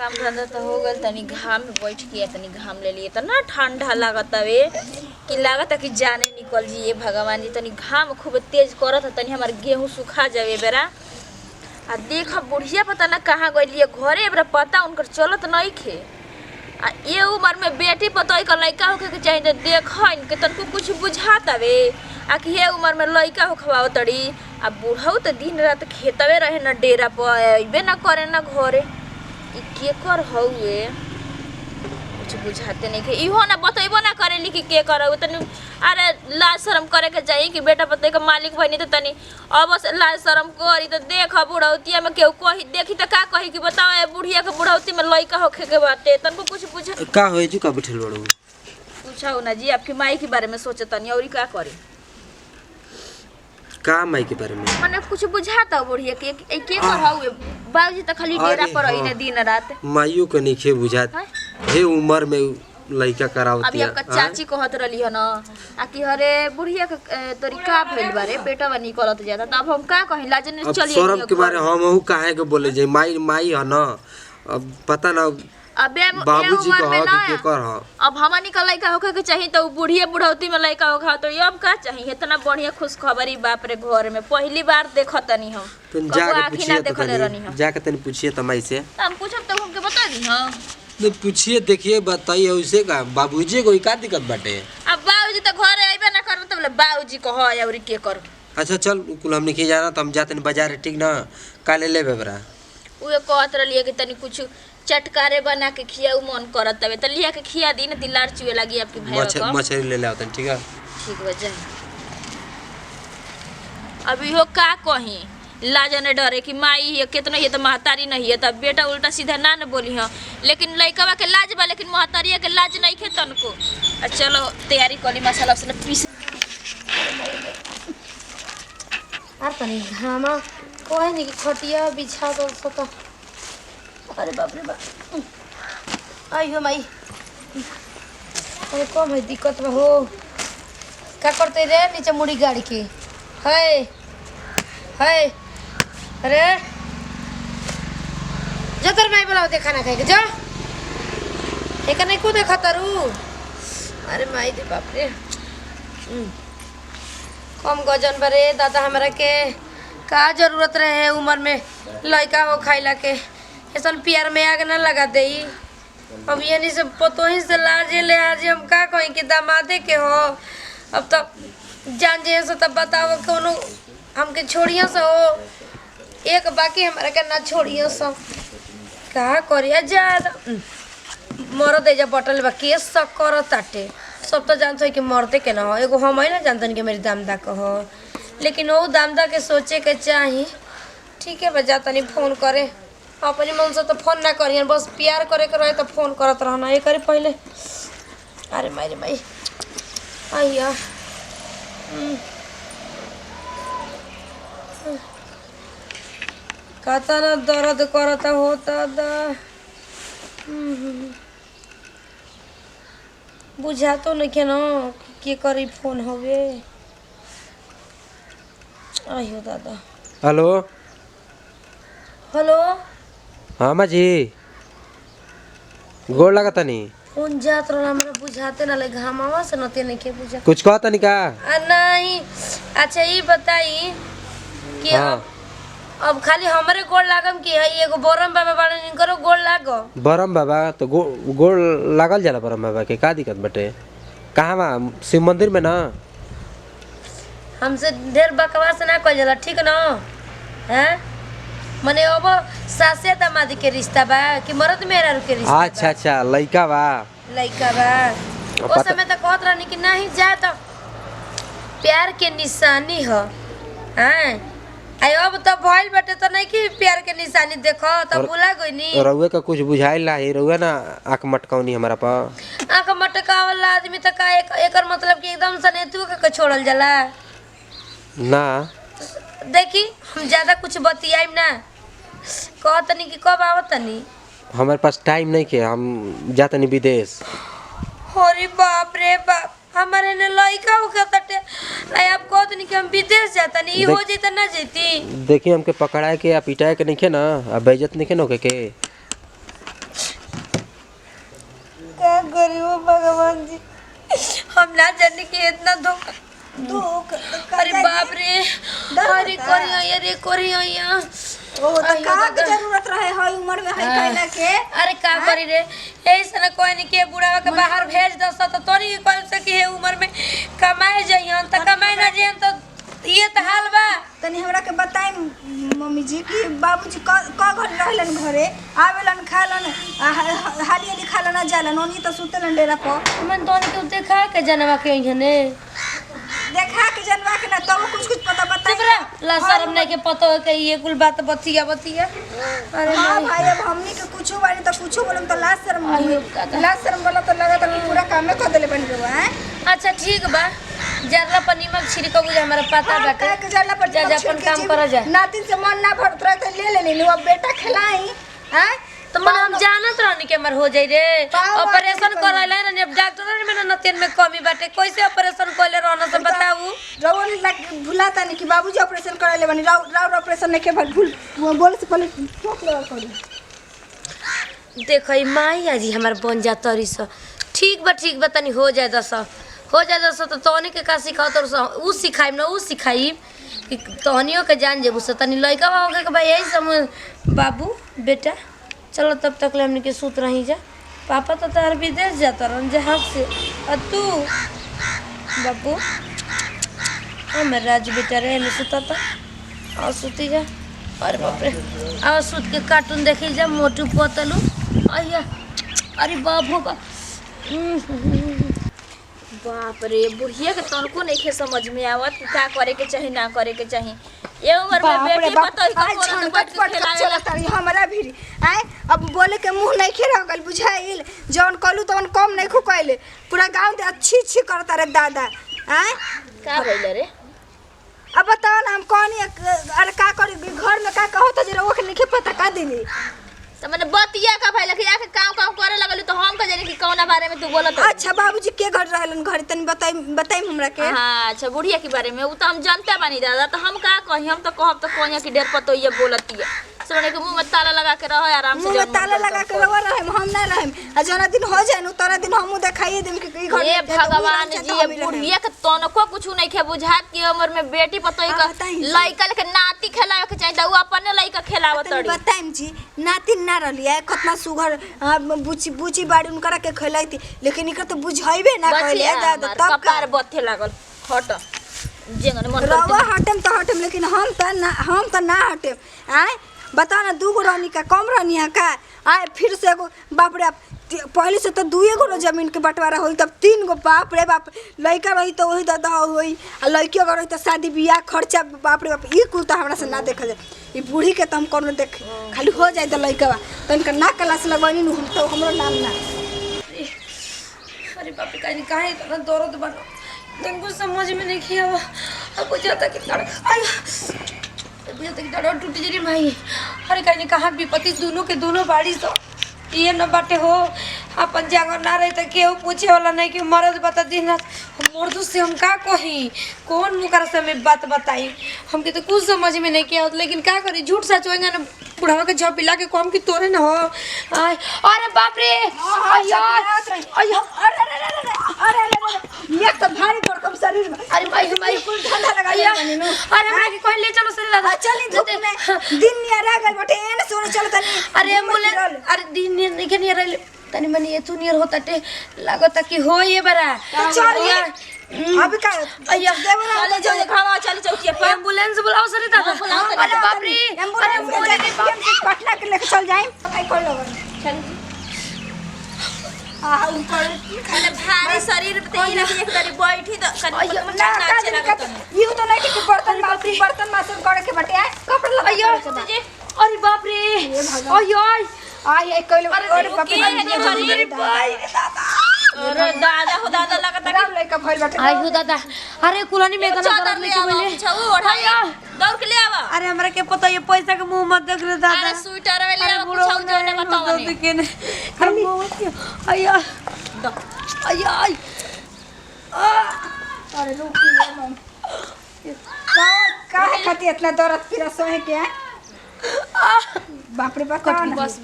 काम धंधा तो हो गल। तनी घाम में बैठ के तनी घाम ले लिए तना ठंडा लागत हवे कि लागत कि जाने निकल जिए भगवान जी। तनी घाम खूब तेज करत है, तनी हमार गेहूं सुखा जावे बेरा। आ देख बुढ़िया पता ना कहाँ गइलिए घरे बेरा पता उनकर चलत नहीं खे। आ ये उम्र में बेटी पतोई का लड़का होके के चाहिए तो देख इनके तनको कुछ बुझात हवे। आ कि ये उम्र में लड़का हो खवाओ तड़ी। आ बूढ़ऊ तो दिन रात खेतवे रहे न डेरा पर अबे न करे न घरे। ई के कर हउए कुछ बुझाते नहीं के इहो ना बतइबो ना करेली कि के करउ। तनी अरे लाज शरम करे के चाहिए कि बेटा पते के मालिक बनी तो तनी अब से लाज शरम करी। तो देख बुढ़ौतिया में केहू कही देखी तो का कही कि बताओ ए बुढ़िया के बुढ़ौती में लइका होखे के बाटे तनको कुछ बुझा का होई जु का बैठल बड़ू। पूछाओ ना जी आपकी माई के बारे में सोचतनी और का करे का माई के बारे में माने कुछ बुझाता बुढ़िया के कर हउए। बाबूजी तो खाली डेरा पर रही ने दिन रात माइयो के नइखे बुझात हे उम्र में लइका करावतिया। अभी आपका चाची कहत रहली है ना आ कि अरे बुढ़िया के तरीका भइल बारे पेटवा निकलत जाता। तब हम का कहि लाजने चलिए शर्म के बारे हमहू काहे के बोले जे माई माई है ना। अब पता ना अबे बाबूजी कह के कर ह अब हमनी का लइका होखे के चाहिए तो बुढ़िया बुढ़ौती में लइका होखा तो अब का चाहिए इतना बढ़िया खुशखबरी बाप रे घर में पहली बार देखतनी हम जाके पूछिए तो जाके तनी पूछिए त माई से हम पूछब तो हमके बता दी हां तो पूछिए देखिए बताइए उसे का बाबूजी कोई का दिक्कत बाटे। अब बाबूजी तो घरे आइबे ना करन तब बाबूजी कह और के कर। अच्छा चल कुल हमने के जाना तो हम जाते हैं बाजार ठीक ना काले ले बेबरा उहे कहत रहलिए कि तनी कुछ चटकारे बना के खियाऊ मन करत तबे त लिया के खिया दी न दिलार चुए लगी आपकी भाई का मछली ले ले आवतन ठीक है ठीक बा जा। अभी हो का कही लाजने डरे कि माई ये कितना ये तो महतारी नहीं है तब बेटा उल्टा सीधा ना न बोली हां लेकिन लइकवा के लाज बा लेकिन महतारिया के लाज नहीं खे तनको। चलो तैयारी करी मसाला से पीस आर तनी घामा कोई नहीं कि खटिया बिछा दो सता। अरे बाप रे बाप आई हो माई अरे कम है दिक्कत में हो का करते रे नीचे मुड़ी गाड़ी के है है। अरे जो तर माई बोलाओ खाना खाए के जो एक नहीं को देखा तारू। अरे माई दे बाप रे कम गजन बरे दादा हमारा के का जरूरत रहे उम्र में लड़का हो खाइला के ऐसा प्यार में आग ना लगा दे। अब ये नहीं सब पतो ही से लाजे ले आज हम का कहीं कि दामादे के हो अब तब जान जे से तब बताओ कोनो हमके छोड़िया से हो एक बाकी हमारा के ना छोड़िया सब का करिया ज्यादा मरद एजा बटल बा केस सब कर ताटे सब तो जानते है कि मरते के ना हो एगो हम ही ना जानते कि मेरी दामदा का हो लेकिन वो दामदा के सोचे के चाहिए। ठीक है बजा तनी फोन करे अपने मन से तो फोन ना करिए बस प्यार करे के रहे तो फोन करत रहना ये करे पहले। अरे माई रे माई आइया कहता ना दर्द करता होता दा बुझा तो नहीं के ना के करी फोन होवे। आइयो दादा हेलो हेलो हाँ माँ जी गोड़ लगा तनी फोन जात रहा हमरा बुझाते ना ले घामावा से नते नहीं के बुझा कुछ कहा तनी का नहीं। अच्छा ये बताई कि हाँ। अब खाली हमरे गोड़ लागम कि है एगो बोरम बाबा बाड़े इनकरो गोड़ लागो बरम बाबा तो गोड़ लागल जाला बरम बाबा के का दिक्कत बटे कहाँ बा शिव मंदिर में ना हमसे ढेर बकवास ना कइल जाला ठीक ना हैं मने अब सासे दामादी के रिश्ता बा कि मर्द मेरा के रिश्ता। अच्छा अच्छा लइका बा लइका बा उस समय तक कहत रहनी कि नहीं जा तो प्यार के निशानी हो हैं आई अब तो भइल बटे तो नहीं कि प्यार के निशानी देखो तो भुला गई नी रउए का कुछ बुझाइल ला है रउए ना आंख मटकाउनी हमारा पा आंख मटकावला आदमी तो का एकर मतलब कि एकदम सने तू के छोड़ल जाला ना। देखी हम ज्यादा कुछ बतियाइम ना कहतनी कि कब आवतनी हमारे पास टाइम नहीं के हम जातनी विदेश। अरे बाप रे बाप हमारे ने लइका हो के तटे आप कहतनी कि हम विदेश जातनी ई हो जैत ना जैती। देखिए हमके पकड़ाए के या पिटाए के नहीं के ना अब बेइज्जत नहीं के ना के क्या करियो भगवान जी, हम ना जाने कि इतना धोखा दुख अरे बाप रे, अरे करिया रे करिया ओ तो का के जरूरत रहे है उम्र में है कैला के। अरे का करी रे, ऐसे ना कोई नहीं के बुढ़ावा के बाहर भेज दस तो तोरी कौन से की है उम्र में कमाए जइहन त कमाए ना जइहन तो ये तो हाल बा। तनी हमरा के बताई मम्मी जी कि बाबूजी का घर रहलन, घरे आवेलन खालन हाली हाली खालन ना जालन, ओनी तो सुतेलन डेरा पर। मन तो के देखा के जनवा के इहने देखा के जनवा के ना तब कुछ पता बताई ला शर्म नहीं के पतो है कि ये कुल बात बतिया अरे हां भाई अब हमनी के कुछ बानी तो कुछ बोलम तो लाज शर्म बोला तो लगा तो पूरा काम में कर देले बन गयो है। अच्छा ठीक बा, जरला पर नीमक छिड़को बुझे हमरा पता बाटे के जरला पर जा अपन काम करा जा। नातिन से मन ना भरत रहे तो ले लेनी अब बेटा खिलाई हैं तो मन हम जानत रहनी के हमर हो जाई रे ऑपरेशन करैला ना, अब डॉक्टर में ना तेल में कमी बाटे कैसे ऑपरेशन कइले रहना से बताऊ। रवन भुलाता नहीं कि बाबूजी ऑपरेशन करले बनी राव ऑपरेशन नहीं के भूल बोले से पहले चोक लगा करी। देखई माई आजी हमर बन जा तरी से ठीक बा तनी हो जाए दस तो तोनी के का सिखाओ तो उ सिखाइम ना उ सिखाइम कि तोनियो के जान जेबू से तनी लइका होगे के भाई यही समझ बाबू बेटा चलो तब तक ले हमने के सूत रही जा, पापा तो तार विदेश जाता रहन जहाज से और तू बाबू हमर राज बेटा रहे ले सुता था और सुती जा। अरे बाप रे आ सूत के कार्टून देखी जा मोटू पोतलू अय्या अरे बाप हो बाप रे बुढ़िया के तनको नहीं खे समझ में आवत कि का करे के चाही ना करे के चाही। ये उम्र में बेटी पतोही का कोन पट चलत रही हमरा भी आए अब बोले के मुंह नहीं खेरा गल बुझाइल जौन कहलू तवन कम नहीं खु कहले पूरा गांव दे अच्छी करता रे दादा आए का भइल रे। अब बताओ ना हम कौन अरे का करी घर में का कहो तो जरा ओके नहीं पता का दिली त मैंने बतिया का भइल कि आके काम करे लगल तो हम का जाने कि कौना बारे में तू बोलत। अच्छा बाबूजी के घर रहलन घर तनी बताई हमरा के। हां अच्छा बुढ़िया के बारे में उ त हम जानते बानी दादा, तो हम का कही हम तो कहब तो कोनिया की डेर पतो ये बोलती है सोने के मुंह में ताला लगा के रहो आराम से। मुंह में ताला लगा के रहे हम ना रहे आ जना दिन हो जाए नु तोरा दिन हम देखाइए देम कि घर ये भगवान जी ये बुढ़िया के तनको कुछ नहीं के बुझात की उम्र में बेटी पतोही का लइका के नाती खिलावे के चाहिए उ अपने लइका खिलावत तड़ी। बताइम जी नातिन ना रहलिया कितना सुगर बुची बाड़ी उनकरा के खिलाई थी लेकिन इकर तो बुझाइबे ना कहले दादा तब कपार बथे लागल हट जेंगन मन रवा हटम तो हटम लेकिन हम त ना हटम आए बता ना दू गो रानी का कम रानी है का आए फिर से एगो बाप रे पहले से तो दुए गो जमीन के बंटवारा होई तब तीन गो बाप रे बाप लइका रही तो वही दादा होई आ लइकी अगर रही तो शादी बियाह खर्चा बाप रे बाप ई कुल तो हमरा से ना देखा जाए ई बूढ़ी के तो हम कोनो देख खाली हो जाए तो लइका तो इनका ना क्लास लगवानी नु तो हमरो नाम ना। अरे बाप रे काहे इतना दर्द बनो तुमको समझ में नहीं किया अब बुझाता कि बुझाता कि डर टूट जरी भाई। अरे कहीं कहाँ विपत्ति दोनों के दोनों बाड़ी सो ये न बाटे हो अपन जागर ना रहे तो केहू पूछे वाला नहीं कि मरद बता दिन रात मर्दू से हम का कही कौन मुकर से हमें बात बताई हमके तो कुछ समझ में नहीं किया लेकिन क्या करी झूठ सच होएगा ना बुढ़ावा के झप पिला के कम की तोरे ना हो। अरे बाप रे अरे ये तो भारी भरकम शरीर में अरे भाई कुल ठंडा लगा लिया अरे हमरा के कोई ले चलो सरे दादा चली धूप में दिन नियर आ गल बटे एने सोने चल तनी अरे एम्बुलेंस अरे दिन नियर नहीं के नियर तनी मनी ये तू नियर होता टे लागत कि हो ये बरा चल यार अभी का अय्या देवरा चले जाओ खावा चले चौकिया पर एम्बुलेंस बुलाओ सरे दादा। अरे बाप रे एम्बुलेंस पटना के लेके चल जाए आई कर लो चल आ ऊपर खाली भारी शरीर पे तेल लगी एक तरी बैठी तो अय्या ना का दिक्कत ये तो नहीं कि बर्तन मासन करे के बटे कपड़ा लगा अय्या अरे बाप रे अय्या आई आई कहले अरे बाप रे भाई दादा अरे दादा हो दादा लगता राम लइका भइल बटे आई हो दादा अरे कुलानी में गाना चादर करत ले लेके आवा बोले छऊ ओढ़ाया दौड़ के ले आवा। अरे हमरा के पता ये पैसा के मुंह मत देख रे दादा अरे स्वेटर ले आवा छऊ जाने बताओ ने खाली अय्या अय्या अरे रुकिए मम का खाती इतना दर्द फिर सहे के बाप रे बाप बस